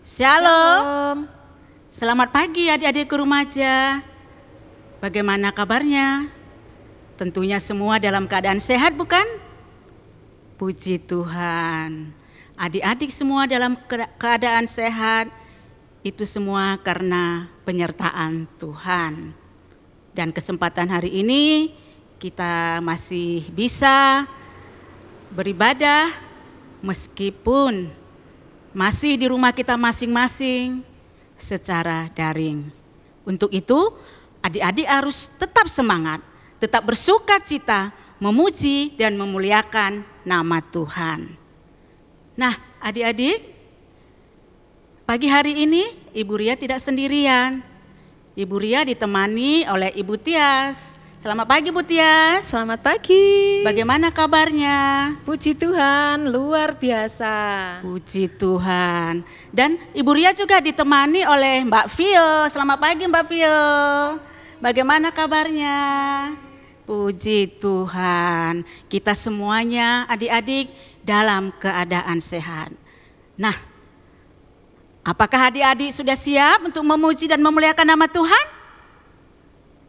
Shalom. Selamat pagi adik-adikku remaja. Bagaimana kabarnya? Tentunya semua dalam keadaan sehat, bukan? Puji Tuhan. Adik-adik semua dalam keadaan sehat. Itu semua karena penyertaan Tuhan. Dan kesempatan hari ini kita masih bisa beribadah meskipun masih di rumah kita masing-masing secara daring. Untuk itu, adik-adik harus tetap semangat, tetap bersukacita, memuji dan memuliakan nama Tuhan. Nah, adik-adik, pagi hari ini Ibu Ria tidak sendirian. Ibu Ria ditemani oleh Ibu Tias. Selamat pagi Bu Tias. Selamat pagi. Bagaimana kabarnya? Puji Tuhan, luar biasa. Puji Tuhan. Dan Ibu Ria juga ditemani oleh Mbak Vio. Selamat pagi Mbak Vio. Bagaimana kabarnya? Puji Tuhan. Kita semuanya adik-adik dalam keadaan sehat. Nah, apakah adik-adik sudah siap untuk memuji dan memuliakan nama Tuhan?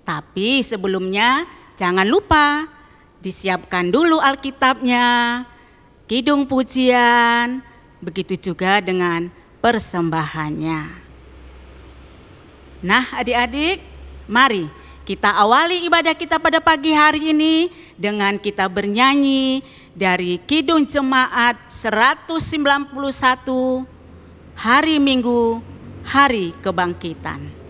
Tapi sebelumnya jangan lupa disiapkan dulu Alkitabnya, kidung pujian, begitu juga dengan persembahannya. Nah adik-adik, mari kita awali ibadah kita pada pagi hari ini dengan kita bernyanyi dari Kidung Jemaat 191, Hari Minggu, Hari Kebangkitan.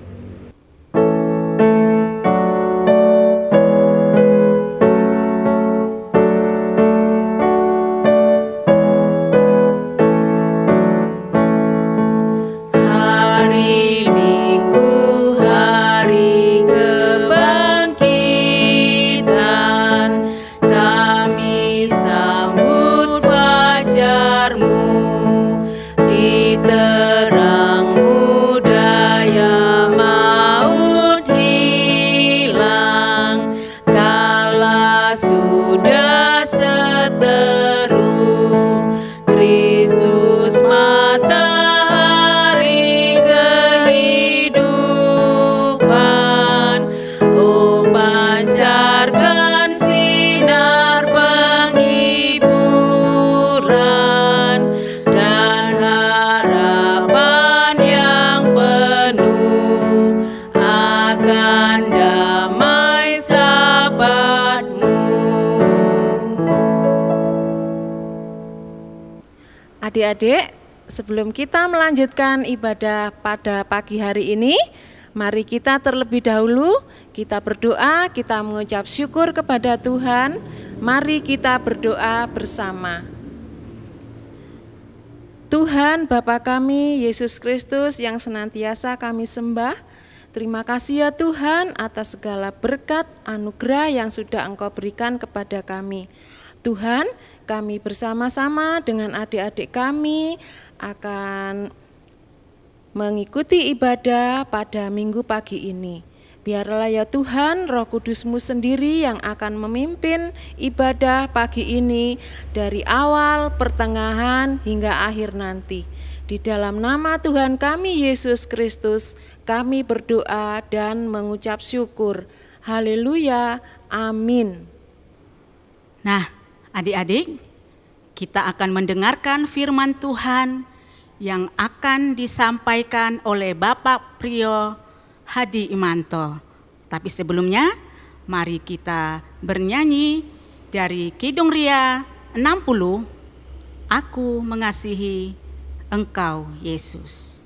Adik-adik, sebelum kita melanjutkan ibadah pada pagi hari ini, mari kita terlebih dahulu kita berdoa, kita mengucap syukur kepada Tuhan. Mari kita berdoa bersama. Tuhan Bapa kami, Yesus Kristus yang senantiasa kami sembah, terima kasih ya Tuhan atas segala berkat anugerah yang sudah Engkau berikan kepada kami. Tuhan, kami bersama-sama dengan adik-adik kami akan mengikuti ibadah pada minggu pagi ini. Biarlah ya Tuhan, Roh Kudus-Mu sendiri yang akan memimpin ibadah pagi ini dari awal, pertengahan, hingga akhir nanti. Di dalam nama Tuhan kami, Yesus Kristus, kami berdoa dan mengucap syukur. Haleluya, amin. Nah, adik-adik, kita akan mendengarkan firman Tuhan yang akan disampaikan oleh Bapak Priyo Hadi Imanto. Tapi sebelumnya, mari kita bernyanyi dari Kidung Ria 60, Aku Mengasihi Engkau Yesus.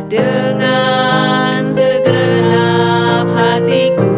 Dengan segenap hatiku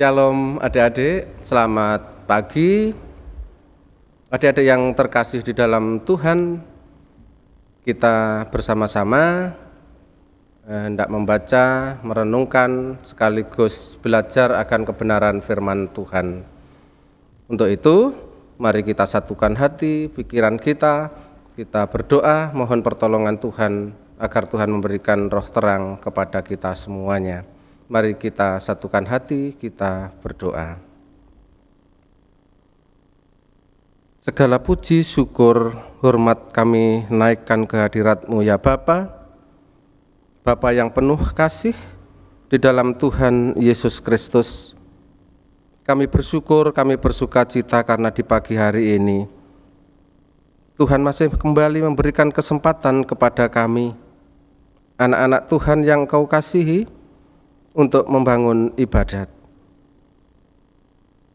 Shalom adik-adik, selamat pagi. Adik-adik yang terkasih di dalam Tuhan, kita bersama-sama hendak membaca, merenungkan, sekaligus belajar akan kebenaran firman Tuhan. Untuk itu, mari kita satukan hati, pikiran kita berdoa, mohon pertolongan Tuhan, agar Tuhan memberikan roh terang kepada kita semuanya. Mari kita satukan hati, kita berdoa. Segala puji, syukur, hormat kami naikkan ke hadirat-Mu ya Bapa, Bapa yang penuh kasih di dalam Tuhan Yesus Kristus. Kami bersyukur, kami bersuka cita karena di pagi hari ini Tuhan masih kembali memberikan kesempatan kepada kami, anak-anak Tuhan yang Kau kasihi, untuk membangun ibadat.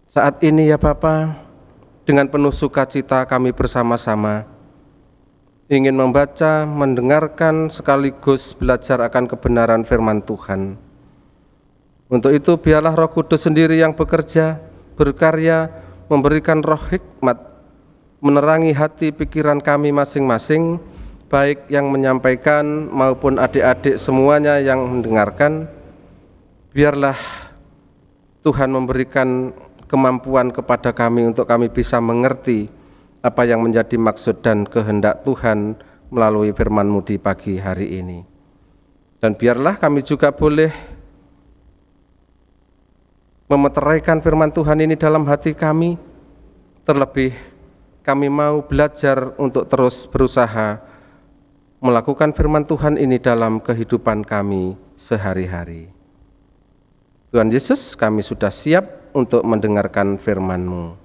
Saat ini ya Bapa, dengan penuh sukacita kami bersama-sama ingin membaca, mendengarkan, sekaligus belajar akan kebenaran firman Tuhan. Untuk itu biarlah Roh Kudus sendiri yang bekerja, berkarya, memberikan roh hikmat, menerangi hati pikiran kami masing-masing, baik yang menyampaikan maupun adik-adik semuanya yang mendengarkan. Biarlah Tuhan memberikan kemampuan kepada kami untuk kami bisa mengerti apa yang menjadi maksud dan kehendak Tuhan melalui firman-Mu di pagi hari ini. Dan biarlah kami juga boleh memeteraikan firman Tuhan ini dalam hati kami. Terlebih kami mau belajar untuk terus berusaha melakukan firman Tuhan ini dalam kehidupan kami sehari-hari. Tuhan Yesus, kami sudah siap untuk mendengarkan firman-Mu.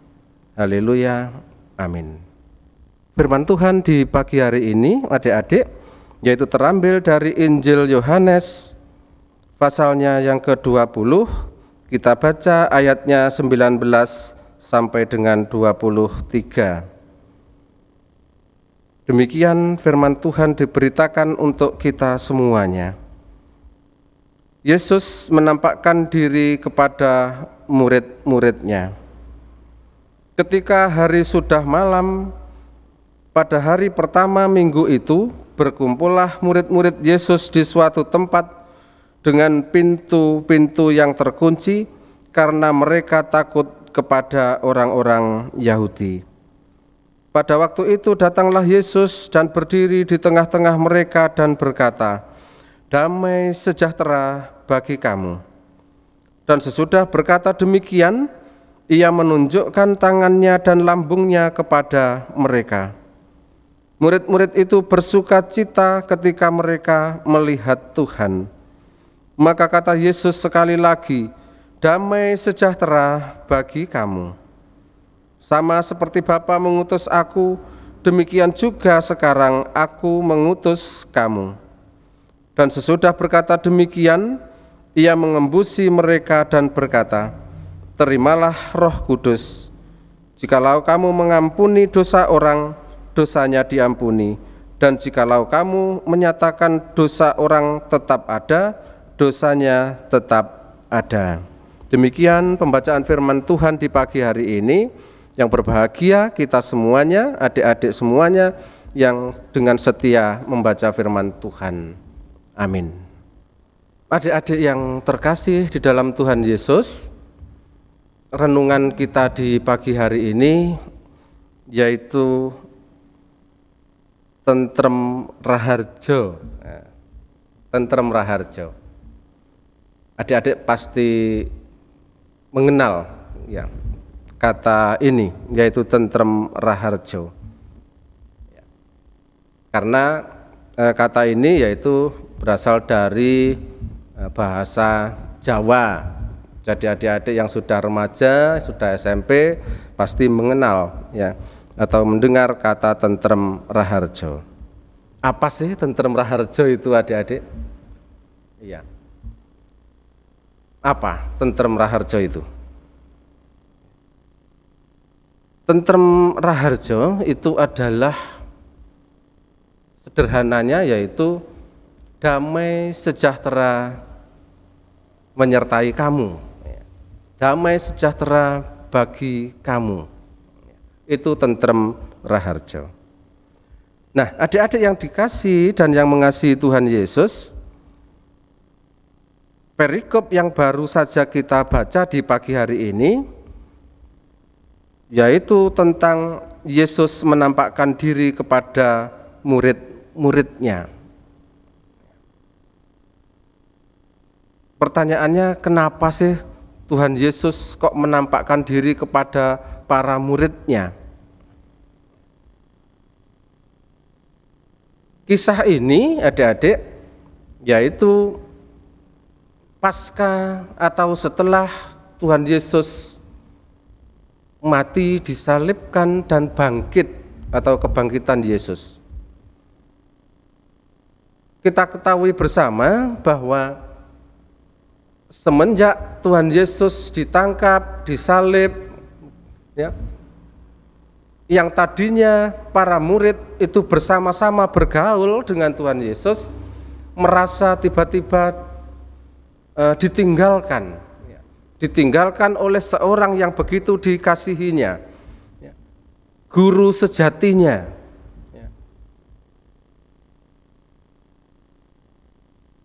Haleluya, amin. Firman Tuhan di pagi hari ini, adik-adik, yaitu terambil dari Injil Yohanes, pasalnya yang ke-20, kita baca ayatnya 19 sampai dengan 23. Demikian firman Tuhan diberitakan untuk kita semuanya. Yesus menampakkan diri kepada murid-muridnya. Ketika hari sudah malam, pada hari pertama minggu itu, berkumpullah murid-murid Yesus di suatu tempat dengan pintu-pintu yang terkunci karena mereka takut kepada orang-orang Yahudi. Pada waktu itu datanglah Yesus dan berdiri di tengah-tengah mereka dan berkata, "Damai sejahtera bagi kamu." Dan sesudah berkata demikian, ia menunjukkan tangannya dan lambungnya kepada mereka. Murid-murid itu bersuka cita ketika mereka melihat Tuhan. Maka kata Yesus sekali lagi, "Damai sejahtera bagi kamu. Sama seperti Bapa mengutus aku, demikian juga sekarang aku mengutus kamu." Dan sesudah berkata demikian, ia mengembusi mereka dan berkata, "Terimalah Roh Kudus. Jikalau kamu mengampuni dosa orang, dosanya diampuni. Dan jikalau kamu menyatakan dosa orang tetap ada, dosanya tetap ada." Demikian pembacaan firman Tuhan di pagi hari ini. Yang berbahagia kita semuanya, adik-adik semuanya yang dengan setia membaca firman Tuhan. Amin. Adik-adik yang terkasih di dalam Tuhan Yesus, renungan kita di pagi hari ini yaitu Tentrem Raharjo. Tentrem Raharjo. Adik-adik pasti mengenal ya kata ini, yaitu Tentrem Raharjo. Karena kata ini yaitu berasal dari bahasa Jawa. Jadi adik-adik yang sudah remaja, sudah SMP pasti mengenal ya atau mendengar kata Tentrem Raharjo. Apa sih Tentrem Raharjo itu adik-adik? Iya. Apa Tentrem Raharjo itu? Tentrem Raharjo itu adalah sederhananya yaitu damai sejahtera menyertai kamu. damai sejahtera bagi kamu. Itu tentrem raharja. Nah, adik-adik yang dikasihi dan yang mengasihi Tuhan Yesus, perikop yang baru saja kita baca di pagi hari ini, yaitu tentang Yesus menampakkan diri kepada murid-muridnya. Pertanyaannya, kenapa sih Tuhan Yesus kok menampakkan diri kepada para muridnya? Kisah ini, adik-adik, yaitu pasca atau setelah Tuhan Yesus mati, disalibkan, dan bangkit atau kebangkitan Yesus. Kita ketahui bersama bahwa semenjak Tuhan Yesus ditangkap, disalib, ya, yang tadinya para murid itu bersama-sama bergaul dengan Tuhan Yesus, merasa tiba-tiba ditinggalkan oleh seorang yang begitu dikasihinya, guru sejatinya.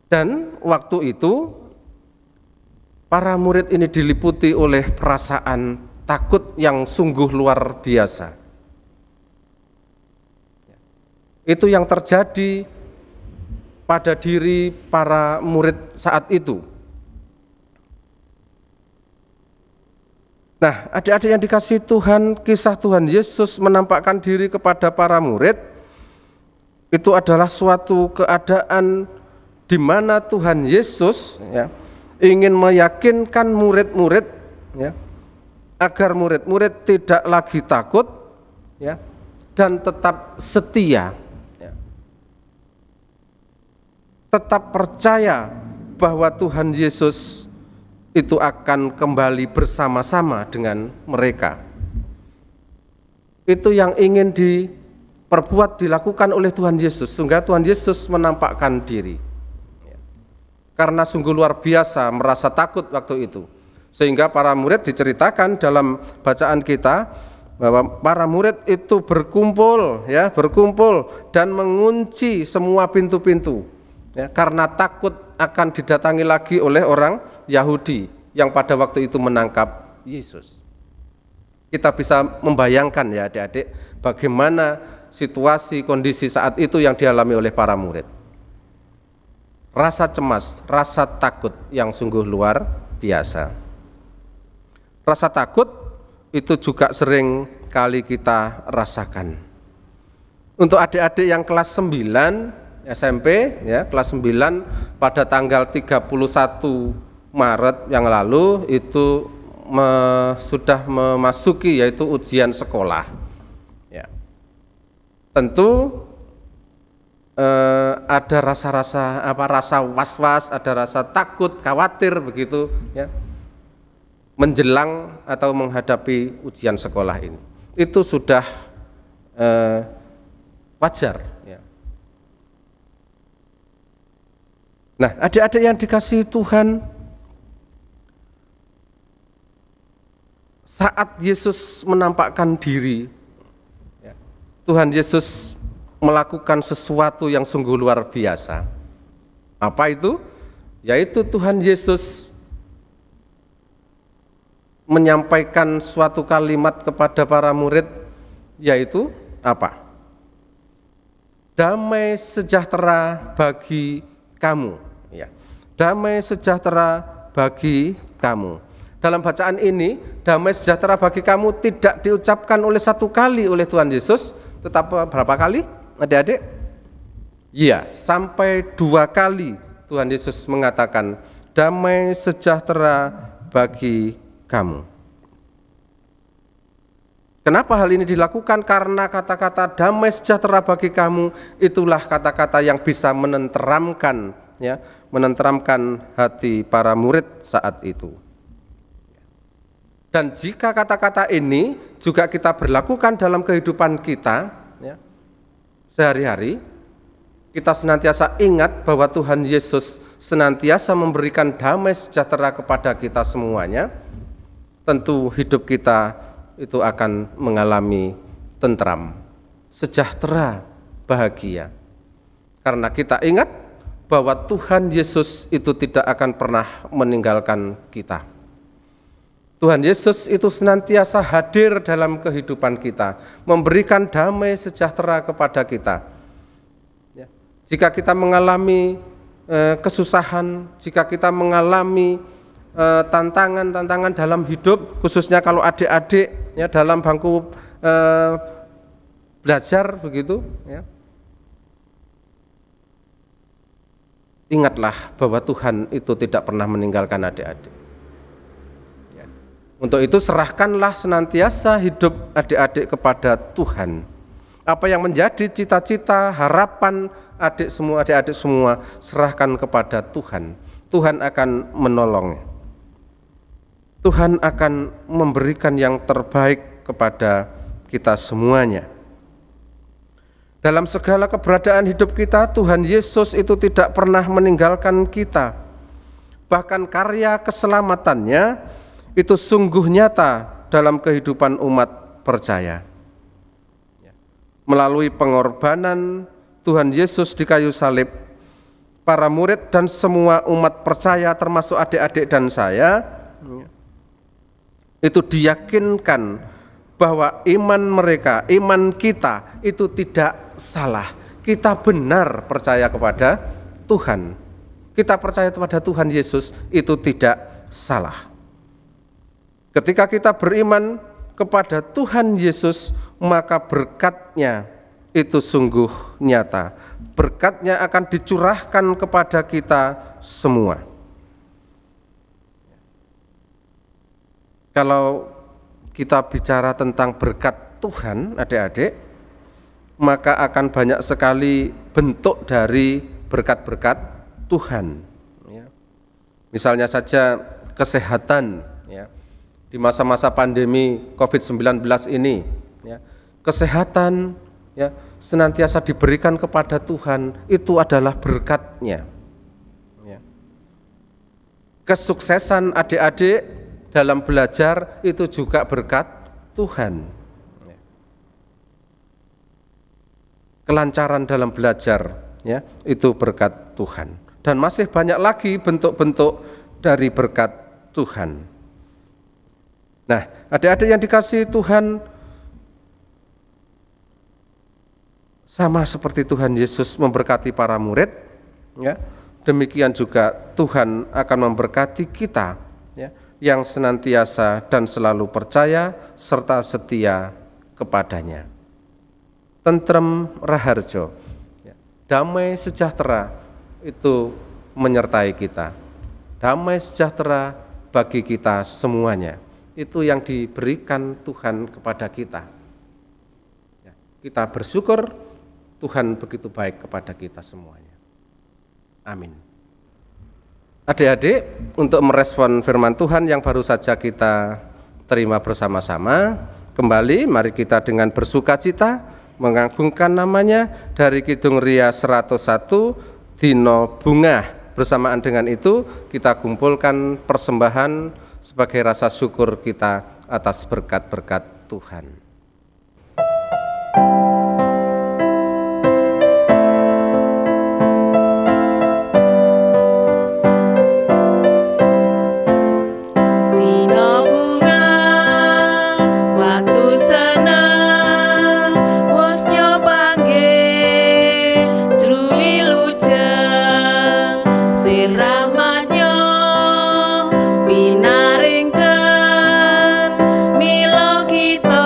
Dan waktu itu para murid ini diliputi oleh perasaan takut yang sungguh luar biasa. Itu yang terjadi pada diri para murid saat itu. Nah, adik-adik yang dikasihi Tuhan, kisah Tuhan Yesus menampakkan diri kepada para murid itu adalah suatu keadaan di mana Tuhan Yesus, ya, ingin meyakinkan murid-murid, ya, agar murid-murid tidak lagi takut, ya, dan tetap setia, ya, tetap percaya bahwa Tuhan Yesus itu akan kembali bersama-sama dengan mereka. Itu yang ingin dilakukan oleh Tuhan Yesus, sehingga Tuhan Yesus menampakkan diri. Karena sungguh luar biasa merasa takut waktu itu, sehingga para murid diceritakan dalam bacaan kita bahwa para murid itu berkumpul dan mengunci semua pintu-pintu, ya, karena takut akan didatangi lagi oleh orang Yahudi yang pada waktu itu menangkap Yesus. Kita bisa membayangkan, ya adik-adik, bagaimana situasi kondisi saat itu yang dialami oleh para murid. Rasa cemas, rasa takut yang sungguh luar biasa. Rasa takut itu juga sering kali kita rasakan. Untuk adik-adik yang kelas 9 SMP, ya, kelas 9 pada tanggal 31 Maret yang lalu itu sudah memasuki yaitu ujian sekolah. Ya. Tentu ada rasa was-was, ada rasa takut, khawatir begitu, ya, menjelang atau menghadapi ujian sekolah ini. Itu sudah wajar. Ya. Nah, adik-adik yang dikasihi Tuhan, saat Yesus menampakkan diri, ya, Tuhan Yesus melakukan sesuatu yang sungguh luar biasa. Apa itu? Yaitu Tuhan Yesus menyampaikan suatu kalimat kepada para murid, yaitu apa? Damai sejahtera bagi kamu. Ya, damai sejahtera bagi kamu. Dalam bacaan ini, damai sejahtera bagi kamu tidak diucapkan oleh satu kali oleh Tuhan Yesus, tetapi berapa kali, adik-adik? Iya, sampai 2 kali Tuhan Yesus mengatakan damai sejahtera bagi kamu. Kenapa hal ini dilakukan? Karena kata-kata damai sejahtera bagi kamu itulah kata-kata yang bisa menenteramkan, ya, menenteramkan hati para murid saat itu. Dan jika kata-kata ini juga kita berlakukan dalam kehidupan kita, ya, sehari-hari, kita senantiasa ingat bahwa Tuhan Yesus senantiasa memberikan damai sejahtera kepada kita semuanya, tentu hidup kita itu akan mengalami tentram, sejahtera, bahagia. Karena kita ingat bahwa Tuhan Yesus itu tidak akan pernah meninggalkan kita. Tuhan Yesus itu senantiasa hadir dalam kehidupan kita, memberikan damai sejahtera kepada kita. Jika kita mengalami kesusahan, jika kita mengalami tantangan-tantangan dalam hidup, khususnya kalau adik-adik ya dalam bangku belajar begitu, ya, ingatlah bahwa Tuhan itu tidak pernah meninggalkan adik-adik. Untuk itu serahkanlah senantiasa hidup adik-adik kepada Tuhan. Apa yang menjadi cita-cita, harapan adik-adik semua serahkan kepada Tuhan. Tuhan akan menolong. Tuhan akan memberikan yang terbaik kepada kita semuanya. Dalam segala keberadaan hidup kita, Tuhan Yesus itu tidak pernah meninggalkan kita. Bahkan karya keselamatannya itu sungguh nyata dalam kehidupan umat percaya. Melalui pengorbanan Tuhan Yesus di kayu salib, para murid dan semua umat percaya termasuk adik-adik dan saya, itu diyakinkan bahwa iman mereka, iman kita itu tidak salah. Kita benar percaya kepada Tuhan. Kita percaya kepada Tuhan Yesus itu tidak salah. Ketika kita beriman kepada Tuhan Yesus, maka berkat-Nya itu sungguh nyata. Berkat-Nya akan dicurahkan kepada kita semua. Kalau kita bicara tentang berkat Tuhan, adik-adik, maka akan banyak sekali bentuk dari berkat-berkat Tuhan. Misalnya saja kesehatan, ya. Di masa-masa pandemi COVID-19 ini, ya, kesehatan ya, senantiasa diberikan kepada Tuhan, itu adalah berkat-Nya. Ya. Kesuksesan adik-adik dalam belajar itu juga berkat Tuhan. Ya. Kelancaran dalam belajar, ya, itu berkat Tuhan. Dan masih banyak lagi bentuk-bentuk dari berkat Tuhan. Nah, adik-adik yang dikasihi Tuhan, sama seperti Tuhan Yesus memberkati para murid, ya, demikian juga Tuhan akan memberkati kita, ya, yang senantiasa dan selalu percaya serta setia kepadanya. Tentrem raharjo, ya, damai sejahtera itu menyertai kita. Damai sejahtera bagi kita semuanya. Itu yang diberikan Tuhan kepada kita. Kita bersyukur Tuhan begitu baik kepada kita semuanya. Amin. Adik-adik, untuk merespon firman Tuhan yang baru saja kita terima bersama-sama, kembali mari kita dengan bersukacita mengagungkan namanya dari Kidung Ria 101 Dino Bungah. Bersamaan dengan itu kita kumpulkan persembahan sebagai rasa syukur kita atas berkat-berkat Tuhan. Dina bunga waktu seneng wis nyopangge jruli lujeng sir rahmatnya pinaringken mila kita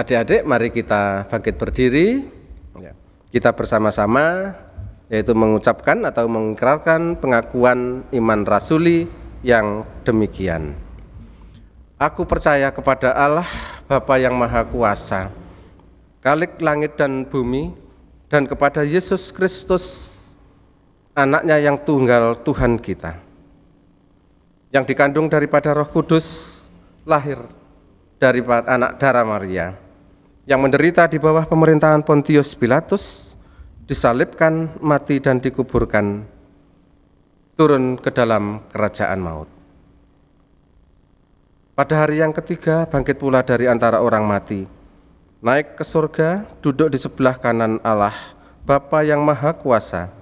Adik-adik, mari kita bangkit berdiri. Kita bersama-sama yaitu mengucapkan atau mengikrarkan pengakuan iman rasuli yang demikian. Aku percaya kepada Allah, Bapa yang Maha Kuasa, Khalik langit dan bumi, dan kepada Yesus Kristus, anaknya yang tunggal Tuhan kita, yang dikandung daripada Roh Kudus, lahir dari anak darah Maria, yang menderita di bawah pemerintahan Pontius Pilatus, disalibkan, mati dan dikuburkan, turun ke dalam kerajaan maut. Pada hari yang ketiga bangkit pula dari antara orang mati, naik ke surga, duduk di sebelah kanan Allah, Bapa yang Maha Kuasa,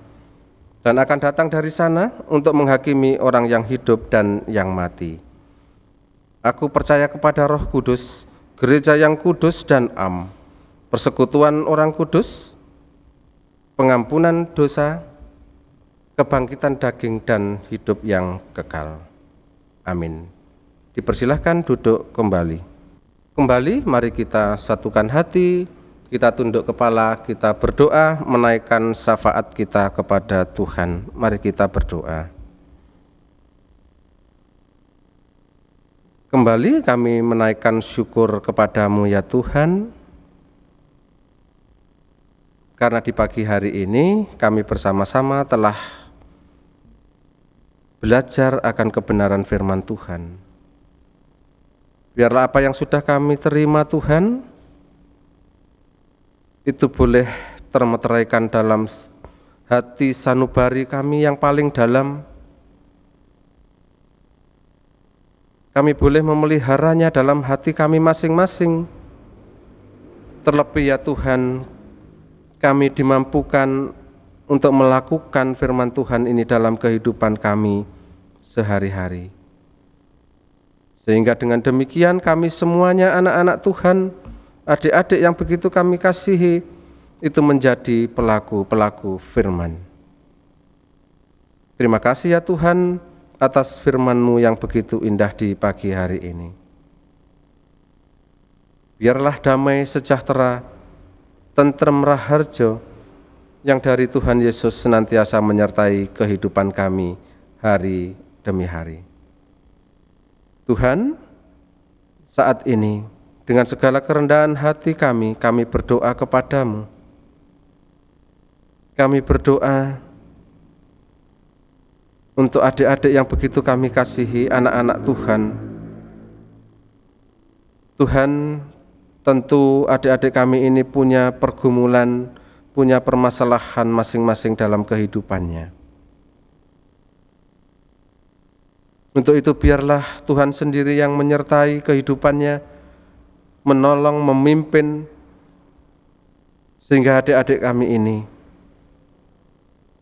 dan akan datang dari sana untuk menghakimi orang yang hidup dan yang mati. Aku percaya kepada Roh Kudus, gereja yang kudus dan am, persekutuan orang kudus, pengampunan dosa, kebangkitan daging dan hidup yang kekal. Amin. Dipersilahkan duduk kembali. Kembali mari kita satukan hati, kita tunduk kepala, kita berdoa menaikkan syafaat kita kepada Tuhan. Mari kita berdoa. Kembali kami menaikkan syukur kepadamu ya Tuhan, karena di pagi hari ini kami bersama-sama telah belajar akan kebenaran firman Tuhan. Biarlah apa yang sudah kami terima Tuhan, itu boleh termeteraikan dalam hati sanubari kami yang paling dalam. Kami boleh memeliharanya dalam hati kami masing-masing. Terlebih ya Tuhan, kami dimampukan untuk melakukan firman Tuhan ini dalam kehidupan kami sehari-hari. Sehingga dengan demikian kami semuanya anak-anak Tuhan, adik-adik yang begitu kami kasihi, itu menjadi pelaku-pelaku firman. Terima kasih ya Tuhan atas firman-Mu yang begitu indah di pagi hari ini. Biarlah damai sejahtera, tentrem raharjo yang dari Tuhan Yesus senantiasa menyertai kehidupan kami hari demi hari. Tuhan, saat ini dengan segala kerendahan hati kami berdoa kepadamu. Kami berdoa untuk adik-adik yang begitu kami kasihi, anak-anak Tuhan. Tuhan, tentu adik-adik kami ini punya pergumulan, punya permasalahan masing-masing dalam kehidupannya. Untuk itu biarlah Tuhan sendiri yang menyertai kehidupannya, menolong, memimpin, sehingga adik-adik kami ini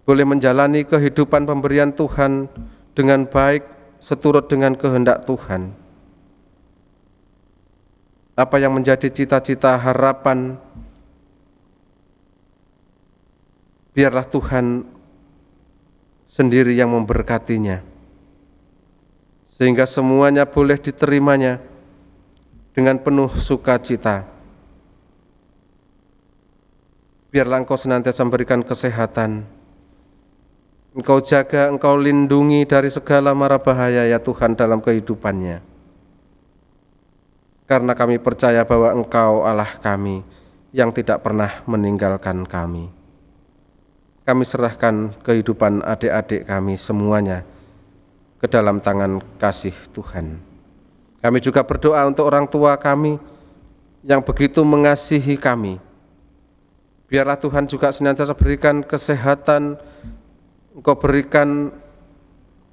boleh menjalani kehidupan pemberian Tuhan dengan baik, seturut dengan kehendak Tuhan. Apa yang menjadi cita-cita harapan, biarlah Tuhan sendiri yang memberkatinya, sehingga semuanya boleh diterimanya dengan penuh sukacita. Biarlah Engkau senantiasa memberikan kesehatan, Engkau jaga, Engkau lindungi dari segala mara bahaya ya Tuhan dalam kehidupannya. Karena kami percaya bahwa Engkau Allah kami yang tidak pernah meninggalkan kami. Kami serahkan kehidupan adik-adik kami semuanya ke dalam tangan kasih Tuhan. Kami juga berdoa untuk orang tua kami yang begitu mengasihi kami. Biarlah Tuhan juga senantiasa berikan kesehatan, Engkau berikan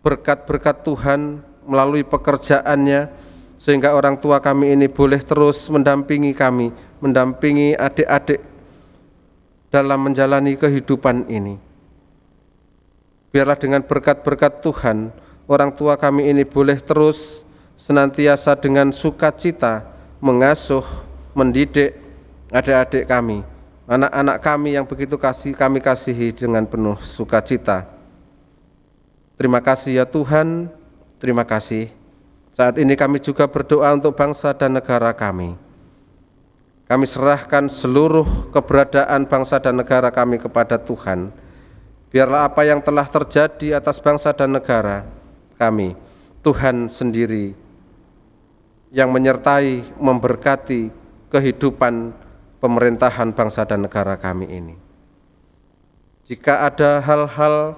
berkat-berkat Tuhan melalui pekerjaannya, sehingga orang tua kami ini boleh terus mendampingi kami, mendampingi adik-adik dalam menjalani kehidupan ini. Biarlah dengan berkat-berkat Tuhan, orang tua kami ini boleh terus senantiasa dengan sukacita mengasuh, mendidik adik-adik kami, anak-anak kami yang begitu kami kasihi dengan penuh sukacita. Terima kasih ya Tuhan, terima kasih. Saat ini kami juga berdoa untuk bangsa dan negara kami. Kami serahkan seluruh keberadaan bangsa dan negara kami kepada Tuhan. Biarlah apa yang telah terjadi atas bangsa dan negara kami, Tuhan sendiri yang menyertai, memberkati kehidupan pemerintahan bangsa dan negara kami ini. Jika ada hal-hal,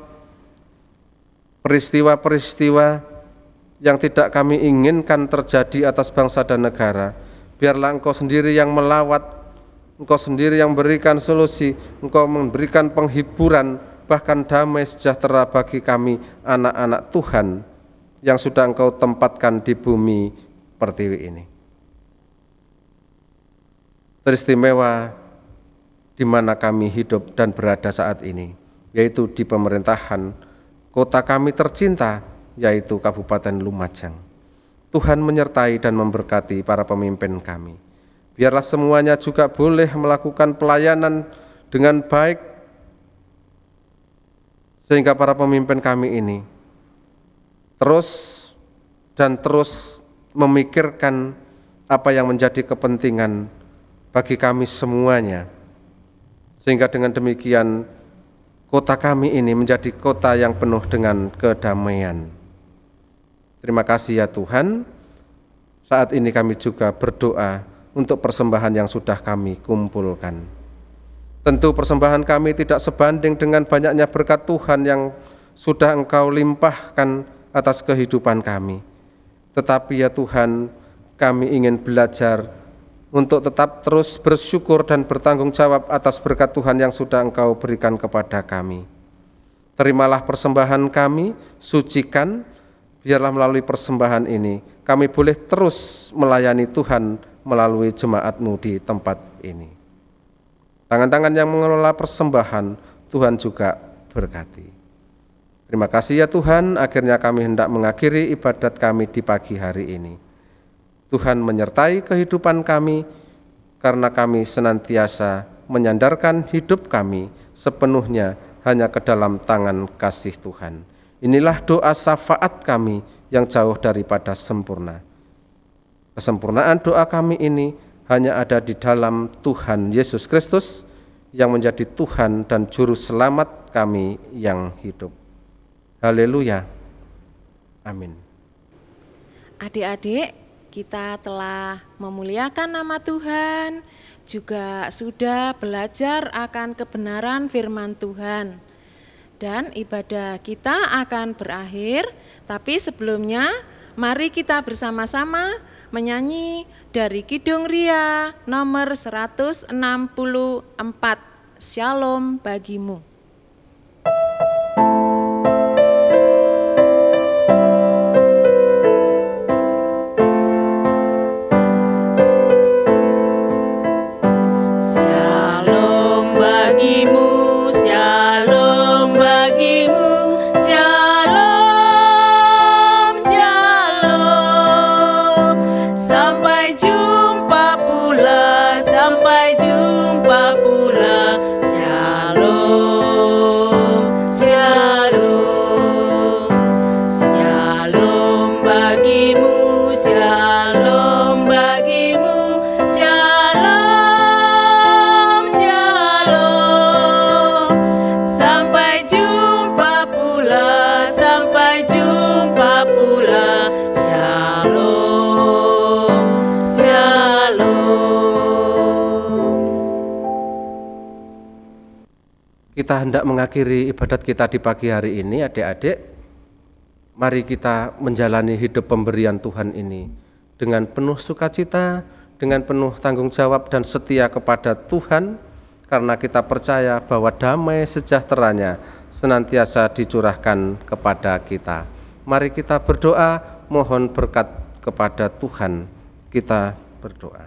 peristiwa-peristiwa yang tidak kami inginkan terjadi atas bangsa dan negara, biarlah Engkau sendiri yang melawat, Engkau sendiri yang memberikan solusi, Engkau memberikan penghiburan, bahkan damai sejahtera bagi kami anak-anak Tuhan yang sudah Engkau tempatkan di bumi pertiwi ini. Teristimewa di mana kami hidup dan berada saat ini, yaitu di pemerintahan kota kami tercinta, yaitu Kabupaten Lumajang. Tuhan menyertai dan memberkati para pemimpin kami. Biarlah semuanya juga boleh melakukan pelayanan dengan baik, sehingga para pemimpin kami ini terus memikirkan apa yang menjadi kepentingan bagi kami semuanya, sehingga dengan demikian kota kami ini menjadi kota yang penuh dengan kedamaian. Terima kasih ya Tuhan. Saat ini kami juga berdoa untuk persembahan yang sudah kami kumpulkan. Tentu persembahan kami tidak sebanding dengan banyaknya berkat Tuhan yang sudah Engkau limpahkan atas kehidupan kami. Tetapi ya Tuhan, kami ingin belajar untuk tetap terus bersyukur dan bertanggung jawab atas berkat Tuhan yang sudah Engkau berikan kepada kami. Terimalah persembahan kami, sucikan, biarlah melalui persembahan ini kami boleh terus melayani Tuhan melalui jemaat-Mu di tempat ini. Tangan-tangan yang mengelola persembahan Tuhan juga berkati. Terima kasih ya Tuhan, akhirnya kami hendak mengakhiri ibadat kami di pagi hari ini. Tuhan menyertai kehidupan kami, karena kami senantiasa menyandarkan hidup kami sepenuhnya hanya ke dalam tangan kasih Tuhan. Inilah doa syafaat kami yang jauh daripada sempurna. Kesempurnaan doa kami ini hanya ada di dalam Tuhan Yesus Kristus yang menjadi Tuhan dan Juru Selamat kami yang hidup. Haleluya. Amin. Adik-adik, kita telah memuliakan nama Tuhan, juga sudah belajar akan kebenaran firman Tuhan. Dan ibadah kita akan berakhir, tapi sebelumnya mari kita bersama-sama menyanyi dari Kidung Ria nomor 164, Shalom bagimu. Kita hendak mengakhiri ibadat kita di pagi hari ini, adik-adik. Mari kita menjalani hidup pemberian Tuhan ini dengan penuh sukacita, dengan penuh tanggung jawab dan setia kepada Tuhan, karena kita percaya bahwa damai sejahteranya senantiasa dicurahkan kepada kita. Mari kita berdoa, mohon berkat kepada Tuhan. Kita berdoa.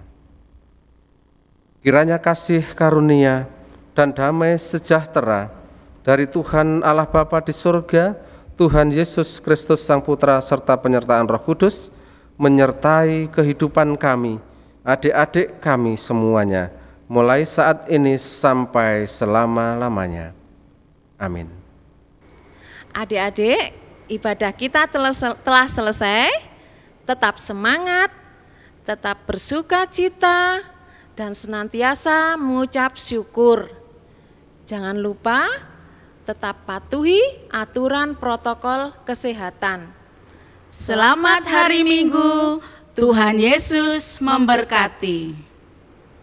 Kiranya kasih karunia dan damai sejahtera dari Tuhan Allah Bapa di surga, Tuhan Yesus Kristus Sang Putra serta penyertaan Roh Kudus menyertai kehidupan kami, adik-adik kami semuanya, mulai saat ini sampai selama-lamanya. Amin. Adik-adik, ibadah kita telah selesai. Tetap semangat, tetap bersuka cita, dan senantiasa mengucap syukur. Jangan lupa tetap patuhi aturan protokol kesehatan. Selamat hari Minggu, Tuhan Yesus memberkati.